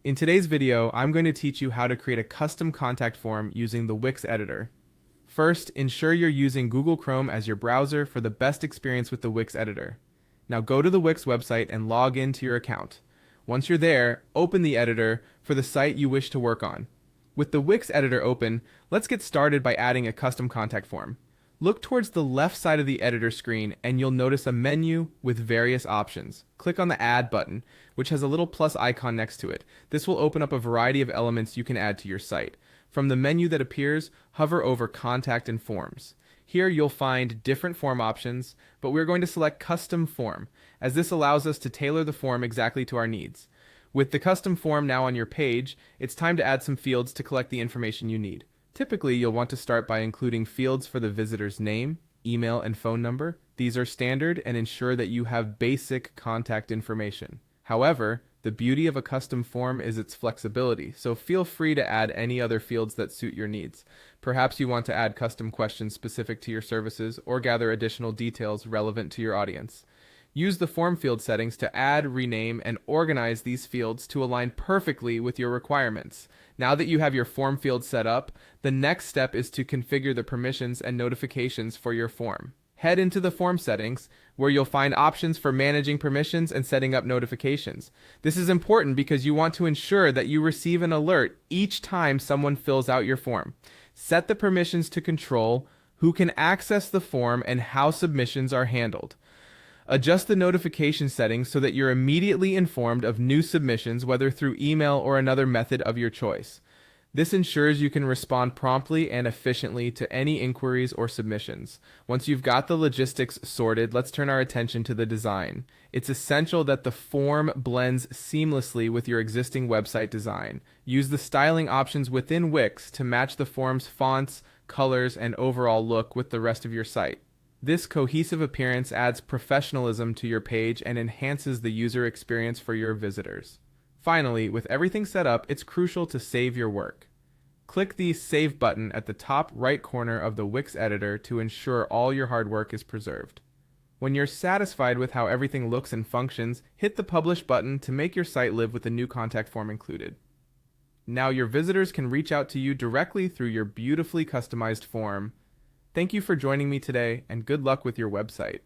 In today's video, I'm going to teach you how to create a custom contact form using the Wix editor. First, ensure you're using Google Chrome as your browser for the best experience with the Wix editor. Now go to the Wix website and log into your account. Once you're there, open the editor for the site you wish to work on. With the Wix editor open, let's get started by adding a custom contact form. Look towards the left side of the editor screen and you'll notice a menu with various options. Click on the Add button, which has a little plus icon next to it. This will open up a variety of elements you can add to your site. From the menu that appears, hover over Contact and Forms. Here you'll find different form options, but we're going to select Custom Form, as this allows us to tailor the form exactly to our needs. With the custom form now on your page, it's time to add some fields to collect the information you need. Typically, you'll want to start by including fields for the visitor's name, email, and phone number. These are standard and ensure that you have basic contact information. However, the beauty of a custom form is its flexibility, so feel free to add any other fields that suit your needs. Perhaps you want to add custom questions specific to your services or gather additional details relevant to your audience. Use the form field settings to add, rename, and organize these fields to align perfectly with your requirements. Now that you have your form field set up, the next step is to configure the permissions and notifications for your form. Head into the form settings, where you'll find options for managing permissions and setting up notifications. This is important because you want to ensure that you receive an alert each time someone fills out your form. Set the permissions to control who can access the form and how submissions are handled. Adjust the notification settings so that you're immediately informed of new submissions, whether through email or another method of your choice. This ensures you can respond promptly and efficiently to any inquiries or submissions. Once you've got the logistics sorted, let's turn our attention to the design. It's essential that the form blends seamlessly with your existing website design. Use the styling options within Wix to match the form's fonts, colors, and overall look with the rest of your site. This cohesive appearance adds professionalism to your page and enhances the user experience for your visitors. Finally, with everything set up, it's crucial to save your work. Click the Save button at the top right corner of the Wix editor to ensure all your hard work is preserved. When you're satisfied with how everything looks and functions, hit the Publish button to make your site live with the new contact form included. Now your visitors can reach out to you directly through your beautifully customized form. Thank you for joining me today, and good luck with your website.